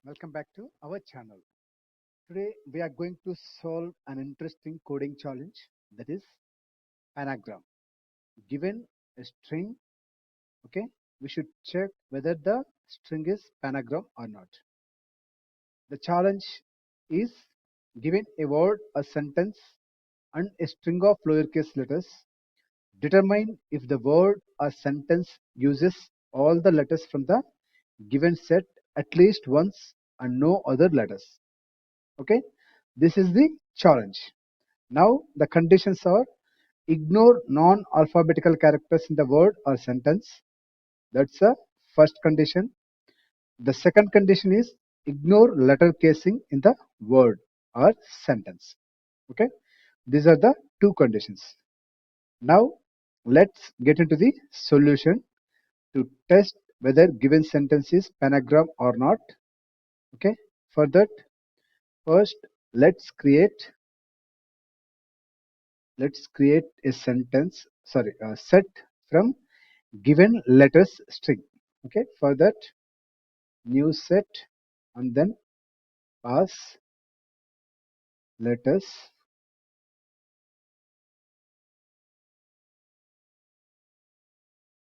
Welcome back to our channel. Today we are going to solve an interesting coding challenge, that is Pangram. Given a string, okay, we should check whether the string is Pangram or not. The challenge is given a word, a sentence and a string of lowercase letters. Determine if the word or sentence uses all the letters from the given set at least once and no other letters. Okay, this is the challenge. Now the conditions are: ignore non-alphabetical characters in the word or sentence. That's the first condition. The second condition is ignore letter casing in the word or sentence. Okay, these are the two conditions. Now let's get into the solution to test whether given sentence is panagram or not. Okay, for that, first let's create a set from given letters string. Okay, for that, new set and then pass letters.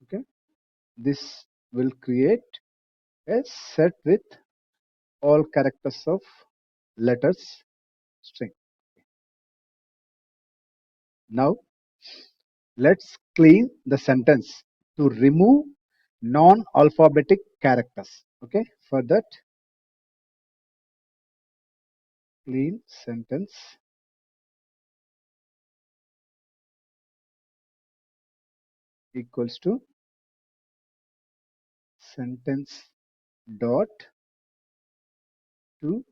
Okay, this will create a set with all characters of letters string. Now let's clean the sentence to remove non-alphabetic characters. Okay, for that, clean sentence equals to sentence dot to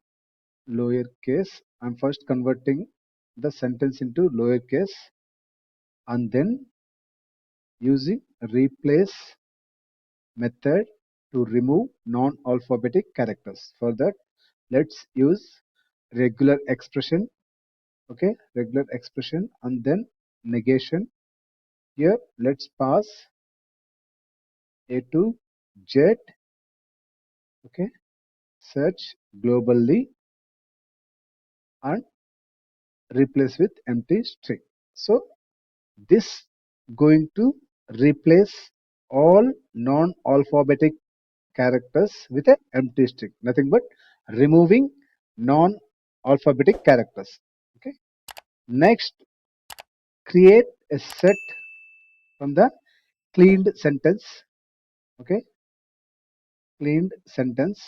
lowercase. I'm first converting the sentence into lowercase and then using replace method to remove non-alphabetic characters. For that, let's use regular expression. Okay, regular expression and then negation. Here let's pass A to Z. Okay, search globally and replace with empty string. So this going to replace all non-alphabetic characters with an empty string, nothing but removing non-alphabetic characters. Okay, next create a set from the cleaned sentence. Okay, cleaned sentence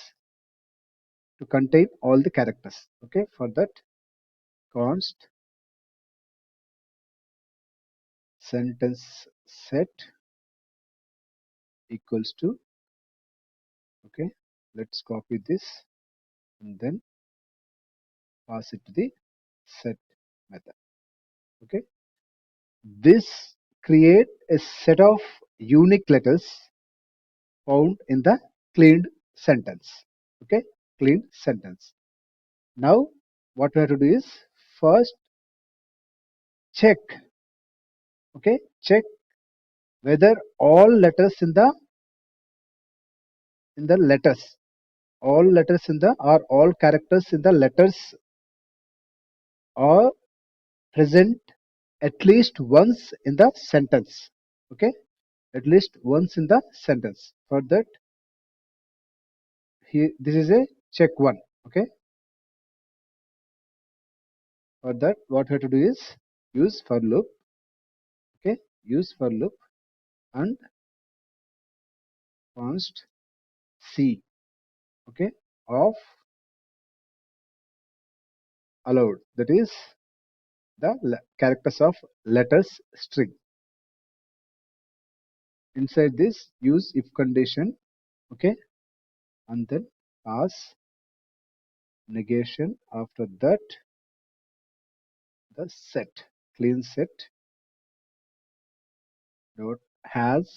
to contain all the characters. Okay, for that, const sentence set equals to, okay, let's copy this and then pass it to the set method. Okay, this create a set of unique letters found in the cleaned sentence. Okay, cleaned sentence. Now what we have to do is first check, okay, check whether all letters in the letters, all letters in the or all characters in the letters are present at least once in the sentence. Okay, at least once in the sentence. For that, here this is a check one. Okay, for that what we have to do is use for loop. Okay, use for loop and const c, okay, of allowed, that is the characters of letters string. Inside this, use if condition. Okay, and then pass negation. After that, the set, clean set dot has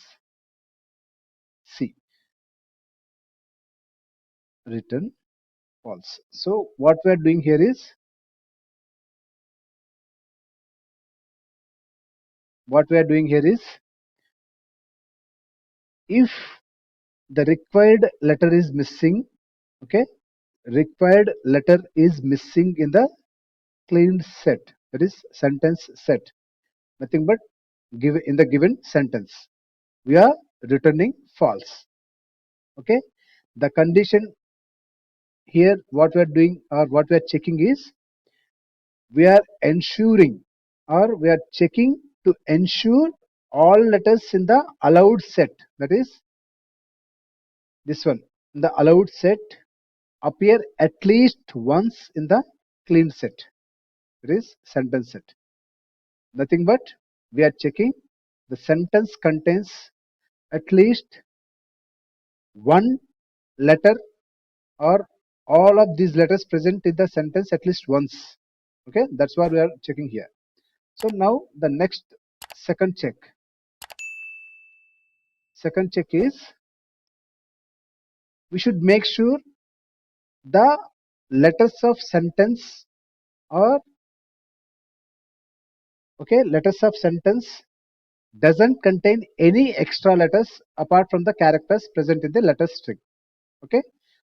c, return false. So what we are doing here is, if the required letter is missing, okay, required letter is missing in the cleaned set, that is sentence set, nothing but give in the given sentence, we are returning false. Okay, the condition here, what we are doing or what we are checking is, we are ensuring or we are checking to ensure all letters in the allowed set, that is this one, in the allowed set appear at least once in the cleaned set, that is sentence set. Nothing but we are checking the sentence contains at least one letter or all of these letters present in the sentence at least once. Okay, that's what we are checking here. So now the next second check is, we should make sure the letters of sentence or letters of sentence doesn't contain any extra letters apart from the characters present in the letter string. Okay,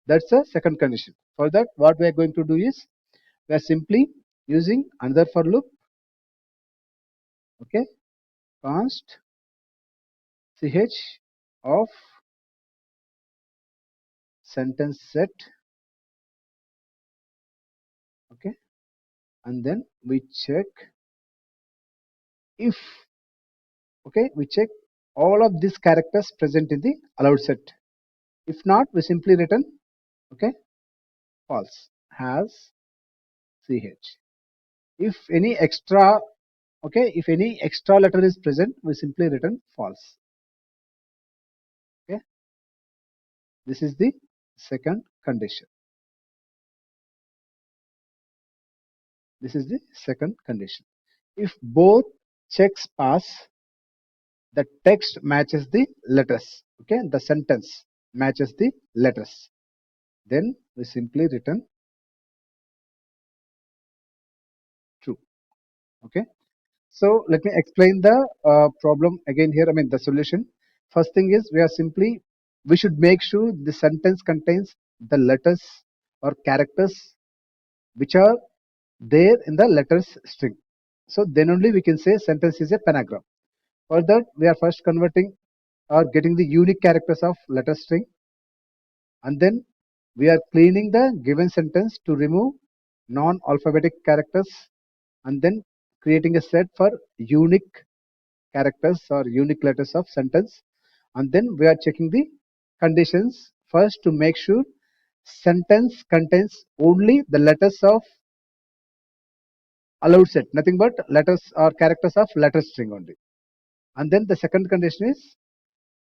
that's the second condition. For that, what we are going to do is, we are simply using another for loop. Okay, const ch of sentence set. Okay, and then we check if, we check all of these characters present in the allowed set. If not, we simply return false, has ch. If any extra if any extra letter is present, we simply return false. Okay, this is the second condition. This is the second condition. If both checks pass, the text matches the letters. Okay, the sentence matches the letters. Then we simply return true. Okay, so let me explain the problem again here. I mean the solution. First thing is, we should make sure the sentence contains the letters or characters which are there in the letters string. So then only we can say sentence is a panagram. For that, we are first converting or getting the unique characters of letter string, and then we are cleaning the given sentence to remove non-alphabetic characters, and then creating a set for unique characters or unique letters of sentence, and then we are checking the conditions first to make sure sentence contains only the letters of allowed set, nothing but letters or characters of letter string only. And then the second condition is,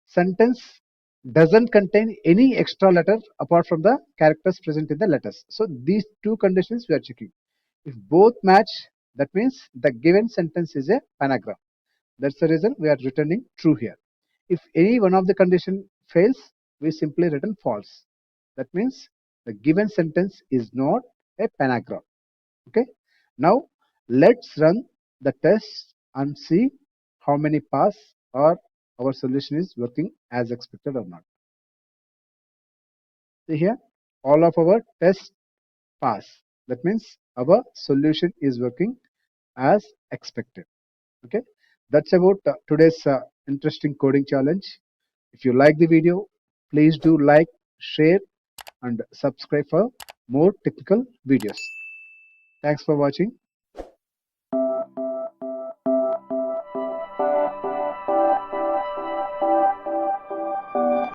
sentence doesn't contain any extra letter apart from the characters present in the letters. So these two conditions we are checking. If both match, that means the given sentence is a panagram. That's the reason we are returning true here. If any one of the condition fails, we simply return false. That means the given sentence is not a panagram. Okay. Now let's run the test and see how many pass or our solution is working as expected or not. See here, all of our tests pass. That means our solution is working as expected. Okay, that's about today's interesting coding challenge. If you like the video, please do like, share, and subscribe for more technical videos. Thanks for watching.